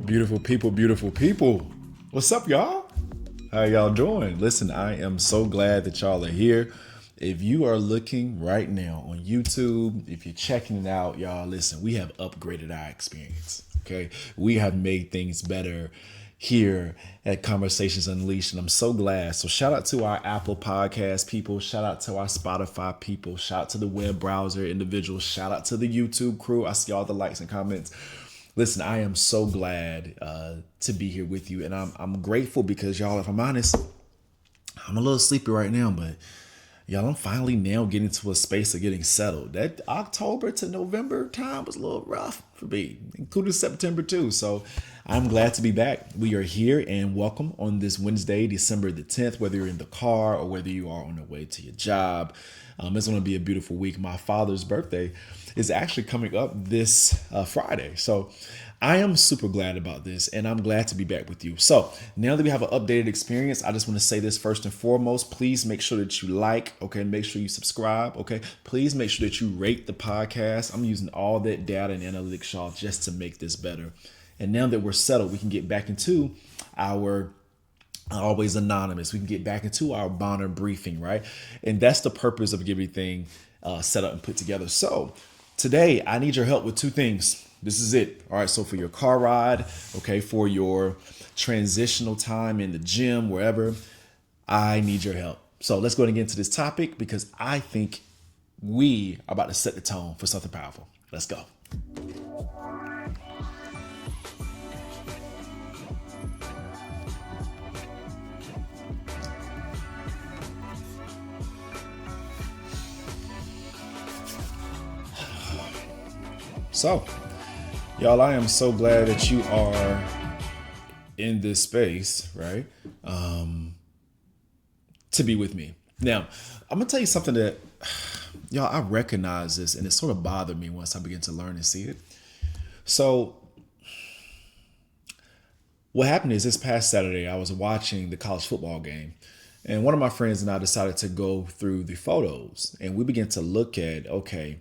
Beautiful people, beautiful people. What's up, y'all? How y'all doing? Listen, I am so glad that y'all are here. If you are looking right now on YouTube, if you're checking it out, y'all, listen, we have upgraded our experience. Okay. We have made things better here at Conversations Unleashed. And I'm so glad. So shout out to our Apple Podcast people. Shout out to our Spotify people. Shout out to the web browser individuals. Shout out to the YouTube crew. I see all the likes and comments. Listen, I am so glad to be here with you. And I'm grateful because, y'all, if I'm honest, I'm a little sleepy right now, but y'all, I'm finally now getting to a space of getting settled. That October to November time was a little rough for me, including September too. So I'm glad to be back. We are here and welcome on this Wednesday, December the 10th, whether you're in the car or whether you are on the way to your job. It's going to be a beautiful week. My father's birthday is actually coming up this Friday. So I am super glad about this and I'm glad to be back with you. So now that we have an updated experience, I just want to say this first and foremost. Please make sure that you like, okay, make sure you subscribe, okay. Please make sure that you rate the podcast. I'm using all that data and analytics, y'all, just to make this better. And now that we're settled, we can get back into our always anonymous. We can get back into our Bonner briefing, right? And that's the purpose of getting everything set up and put together. So today I need your help with two things. This is it. All right. So for your car ride, okay, for your transitional time in the gym, wherever, I need your help. So let's go ahead and get into this topic because I think we are about to set the tone for something powerful. Let's go. So, y'all, I am so glad that you are in this space, right? To be with me. Now, I'm gonna tell you something that, y'all, I recognize this and it sort of bothered me once I began to learn and see it. So, what happened is this past Saturday, I was watching the college football game. And one of my friends and I decided to go through the photos and we began to look at, okay,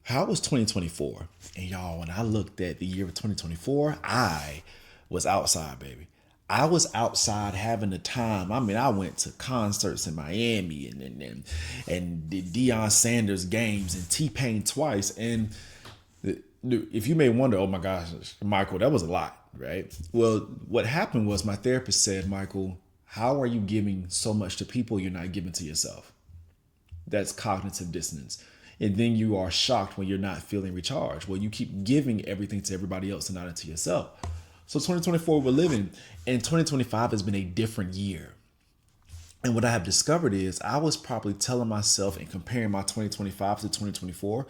how was 2024? And y'all, when I looked at the year of 2024, I was outside, baby. I was outside having the time. I mean, I went to concerts in Miami and did Deion Sanders games and T-Pain twice. And if you may wonder, oh my gosh, Michael, that was a lot, right? Well, what happened was my therapist said, Michael, how are you giving so much to people you're not giving to yourself? That's cognitive dissonance. And then you are shocked when you're not feeling recharged. Well, you keep giving everything to everybody else and not to yourself. So 2024 we're living, and 2025 has been a different year. And what I have discovered is I was probably telling myself and comparing my 2025 to 2024.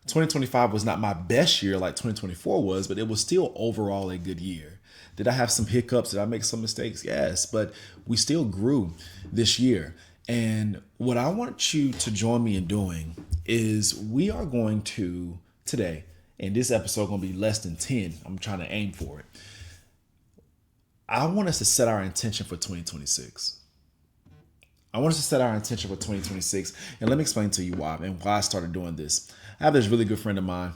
2025 was not my best year like 2024 was, but it was still overall a good year. Did I have some hiccups? Did I make some mistakes? Yes, but we still grew this year. And what I want you to join me in doing is we are going to today, and this episode going to be less than 10. I'm trying to aim for it. I want us to set our intention for 2026. I want us to set our intention for 2026. And let me explain to you why and why I started doing this. I have this really good friend of mine.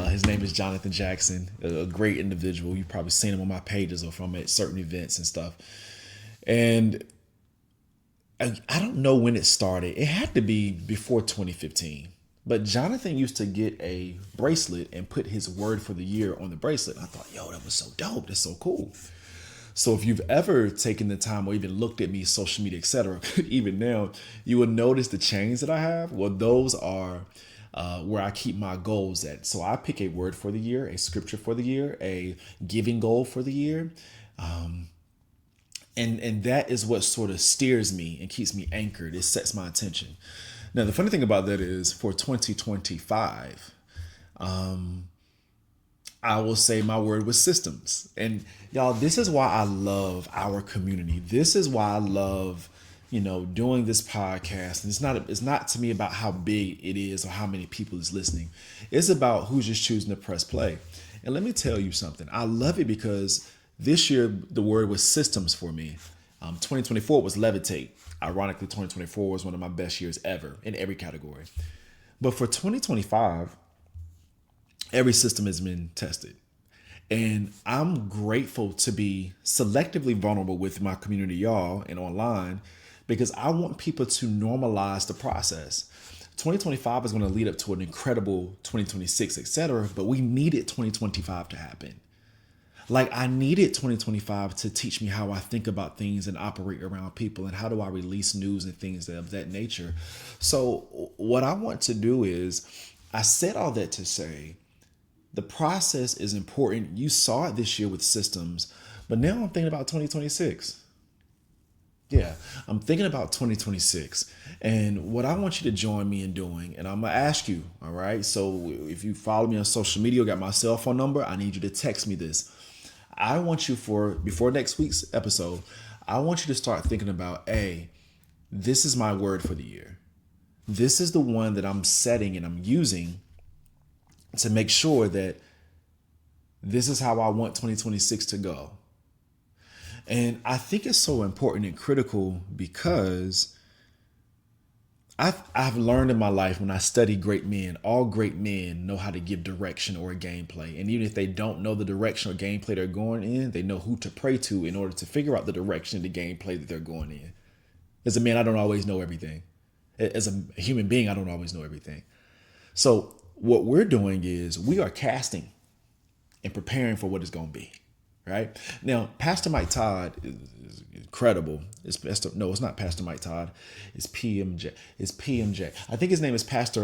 His name is Jonathan Jackson, a great individual. You've probably seen him on my pages or from at certain events and stuff. And I don't know when it started. It had to be before 2015. But Jonathan used to get a bracelet and put his word for the year on the bracelet. I thought, yo, that was so dope. That's so cool. So if you've ever taken the time or even looked at me, social media, etc., even now, you will notice the chains that I have. Well, those are where I keep my goals at. So I pick a word for the year, a scripture for the year, a giving goal for the year. And that is what sort of steers me and keeps me anchored. It sets my attention. Now, the funny thing about that is for 2025, I will say my word was systems. And y'all, this is why I love our community. This is why I love, doing this podcast. And it's not to me about how big it is or how many people is listening. It's about who's just choosing to press play. And let me tell you something. I love it because this year, the word was systems for me. 2024 was levitate. Ironically, 2024 was one of my best years ever in every category. But for 2025, every system has been tested. And I'm grateful to be selectively vulnerable with my community, y'all, and online, because I want people to normalize the process. 2025 is going to lead up to an incredible 2026, etc. But we needed 2025 to happen. Like, I needed 2025 to teach me how I think about things and operate around people and how do I release news and things of that nature. So what I want to do is, I said all that to say the process is important. You saw it this year with systems, but now I'm thinking about 2026. Yeah, I'm thinking about 2026 and what I want you to join me in doing. And I'm going to ask you, all right? So if you follow me on social media, got my cell phone number, I need you to text me this. I want you before next week's episode, I want you to start thinking about, A, this is my word for the year. This is the one that I'm setting and I'm using to make sure that this is how I want 2026 to go. And I think it's so important and critical because I've learned in my life when I study great men, all great men know how to give direction or a gameplay. And even if they don't know the direction or gameplay they're going in, they know who to pray to in order to figure out the direction, the gameplay that they're going in. As a man, I don't always know everything. As a human being, I don't always know everything. So what we're doing is we are casting and preparing for what it's going to be. Right now, Pastor Mike Todd is incredible. It's not Pastor Mike Todd. It's PMJ. It's PMJ. I think his name is Pastor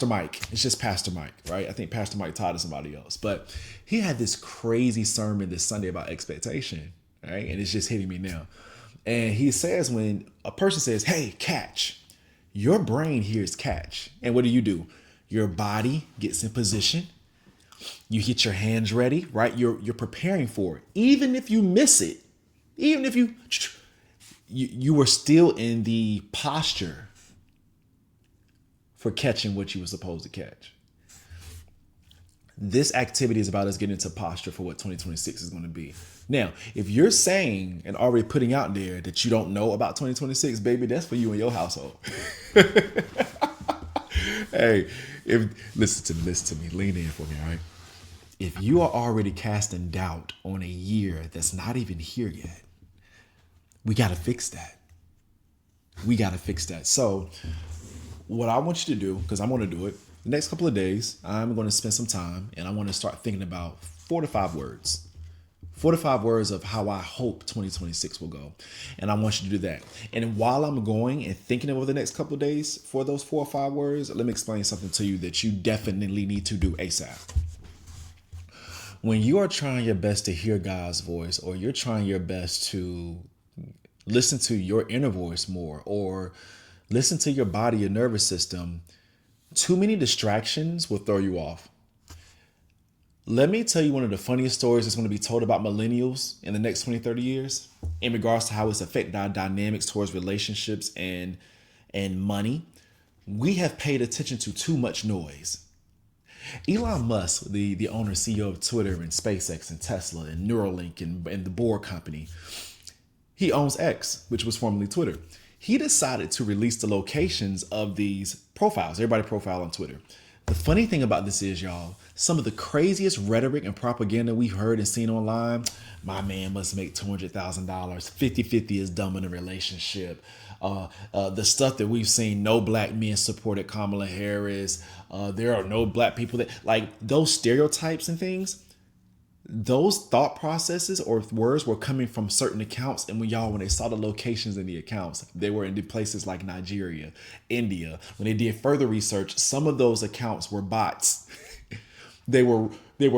Mike. It's just Pastor Mike, right? I think Pastor Mike Todd is somebody else. But he had this crazy sermon this Sunday about expectation, right? And it's just hitting me now. And he says when a person says, "Hey, catch," your brain hears catch, and what do? Your body gets in position. You get your hands ready, right? You're preparing for it. Even if you miss it, even if you were still in the posture for catching what you were supposed to catch. This activity is about us getting into posture for what 2026 is going to be. Now, if you're saying and already putting out there that you don't know about 2026, baby, that's for you and your household. Hey, listen to me, lean in for me, all right? If you are already casting doubt on a year that's not even here yet, we got to fix that. We got to fix that. So what I want you to do, because I'm going to do it, the next couple of days, I'm going to spend some time and I want to start thinking about 4 to 5 words. 4 to 5 words of how I hope 2026 will go. And I want you to do that. And while I'm going and thinking over the next couple of days for those 4 or 5 words, let me explain something to you that you definitely need to do ASAP. When you are trying your best to hear God's voice, or you're trying your best to listen to your inner voice more, or listen to your body, your nervous system, too many distractions will throw you off. Let me tell you one of the funniest stories that's going to be told about millennials in the next 20, 30 years in regards to how it's affected our dynamics towards relationships and money. We have paid attention to too much noise. Elon Musk, the owner and CEO of Twitter and SpaceX and Tesla and Neuralink and the Bohr company, he owns X, which was formerly Twitter. He decided to release the locations of these profiles, everybody profile on Twitter. The funny thing about this is, y'all, some of the craziest rhetoric and propaganda we've heard and seen online. My man must make $200,000. 50-50 is dumb in a relationship. The stuff that we've seen, no black men supported Kamala Harris. There are no black people that, like, those stereotypes and things. Those thought processes or words were coming from certain accounts. And when they saw the locations in the accounts, they were in places like Nigeria, India. When they did further research, some of those accounts were bots. They were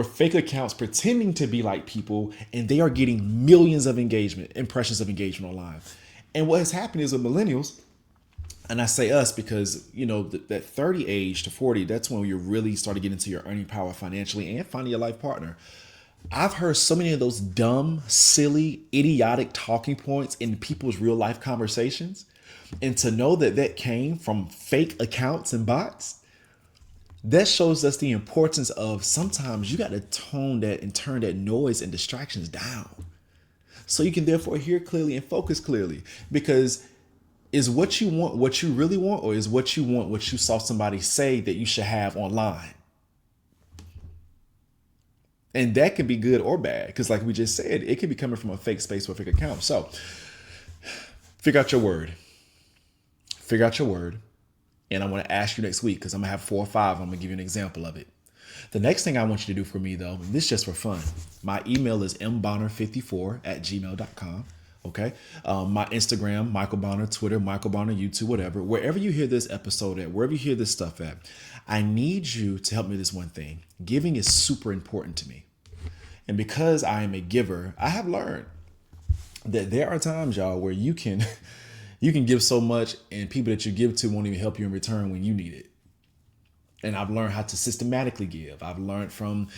fake accounts pretending to be like people, and they are getting millions of impressions of engagement online. And what has happened is with millennials, and I say us because, that 30 age to 40, that's when you really start to get into your earning power financially and finding your life partner. I've heard so many of those dumb, silly, idiotic talking points in people's real life conversations. And to know that came from fake accounts and bots, that shows us the importance of sometimes you got to tone that and turn that noise and distractions down so you can therefore hear clearly and focus clearly. Because is what you want what you really want, or is what you want what you saw somebody say that you should have online? And that can be good or bad. Because like we just said, it could be coming from a fake space or a fake account. So figure out your word. Figure out your word. And I want to ask you next week, because I'm going to have 4 or 5. I'm going to give you an example of it. The next thing I want you to do for me, though, and this is just for fun. My email is mbonner54@gmail.com. Okay. My Instagram, Michael Bonner, Twitter, Michael Bonner, YouTube, whatever. Wherever you hear this episode at, wherever you hear this stuff at, I need you to help me with this one thing. Giving is super important to me. And because I am a giver, I have learned that there are times, y'all, where you can give so much and people that you give to won't even help you in return when you need it. And I've learned how to systematically give. I've learned from,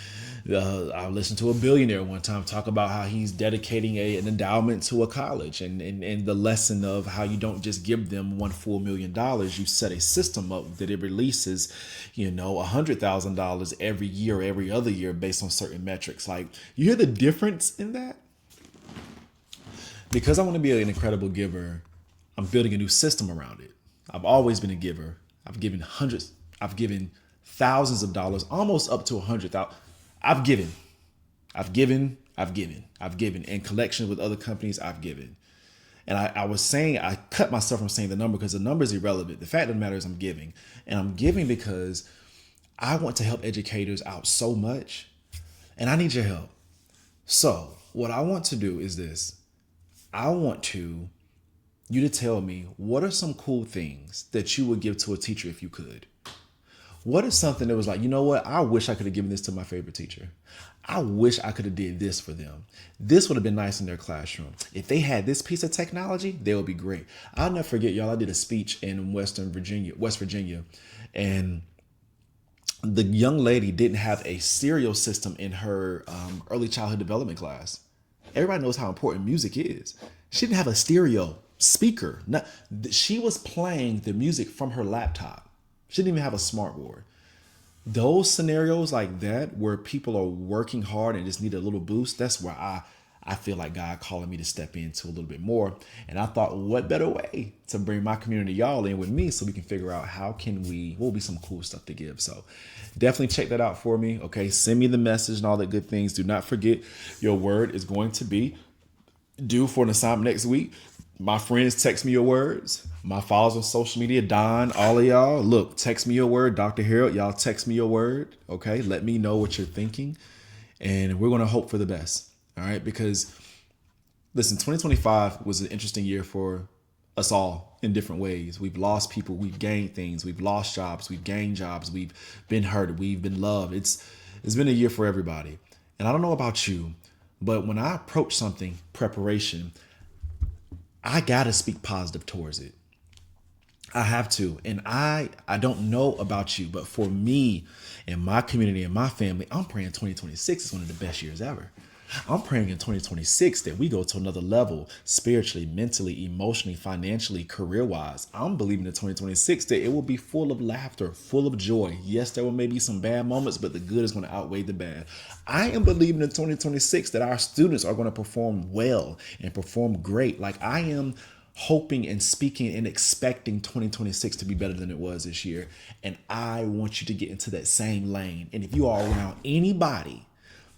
I listened to a billionaire one time talk about how he's dedicating an endowment to a college and the lesson of how you don't just give them $1 full million. You set a system up that it releases, $100,000 every year, or every other year based on certain metrics. Like, you hear the difference in that? Because I want to be an incredible giver, I'm building a new system around it. I've always been a giver. I've given thousands of dollars, almost up to 100,000. I've given. In collection with other companies, I've given. And I cut myself from saying the number because the number is irrelevant. The fact of the matter is I'm giving. And I'm giving because I want to help educators out so much. And I need your help. So what I want to do is this. I want you to tell me, what are some cool things that you would give to a teacher if you could? What is something that was like, you know what? I wish I could have given this to my favorite teacher. I wish I could have did this for them. This would have been nice in their classroom. If they had this piece of technology, they would be great. I'll never forget, y'all, I did a speech in West Virginia, and the young lady didn't have a stereo system in her early childhood development class. Everybody knows how important music is. She didn't have a stereo speaker. She was playing the music from her laptop. She didn't even have a smart board. Those scenarios like that where people are working hard and just need a little boost, that's where I feel like God calling me to step into a little bit more. And I thought, what better way to bring my community, y'all, in with me so we can figure out what will be some cool stuff to give. So definitely check that out for me. Okay. Send me the message and all the good things. Do not forget, your word is going to be due for an assignment next week. My friends, text me your words. My followers on social media, Don, all of y'all, look, text me your word. Dr. Harold, y'all text me your word. Okay. Let me know what you're thinking. And we're going to hope for the best. All right. Because listen, 2025 was an interesting year for us all in different ways. We've lost people. We've gained things. We've lost jobs. We've gained jobs. We've been hurt. We've been loved. It's been a year for everybody. And I don't know about you, but when I approach something, preparation, I got to speak positive towards it. I have to. And I don't know about you, but for me and my community and my family, I'm praying 2026 is one of the best years ever. I'm praying in 2026 that we go to another level spiritually, mentally, emotionally, financially, career-wise. I'm believing in 2026 that it will be full of laughter, full of joy. Yes, there will maybe some bad moments, but the good is going to outweigh the bad. I am believing in 2026 that our students are going to perform well and perform great. Like, I am hoping and speaking and expecting 2026 to be better than it was this year. And I want you to get into that same lane. And if you are around anybody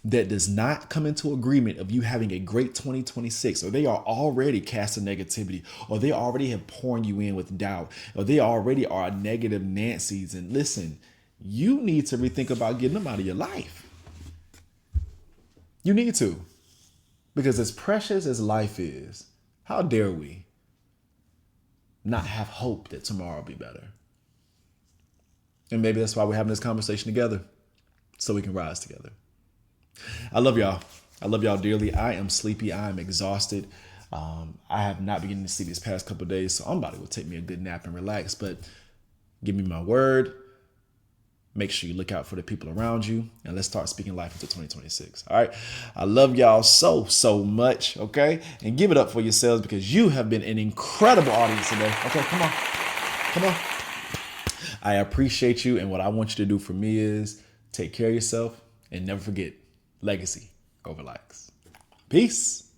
that does not come into agreement of you having a great 2026, or they are already casting negativity, or they already have poured you in with doubt, or they already are negative Nancy's, and listen, you need to rethink about getting them out of your life. You need to. Because as precious as life is, how dare we not have hope that tomorrow will be better? And maybe that's why we're having this conversation together, so we can rise together. I love y'all. I love y'all dearly. I am sleepy. I am exhausted. I have not been getting to sleep these past couple of days, so I'm about to go take me a good nap and relax. But give me my word. Make sure you look out for the people around you, and let's start speaking life into 2026. All right. I love y'all so much. Okay. And give it up for yourselves, because you have been an incredible audience today. Okay. Come on. I appreciate you. And what I want you to do for me is take care of yourself and never forget, legacy over likes. Peace.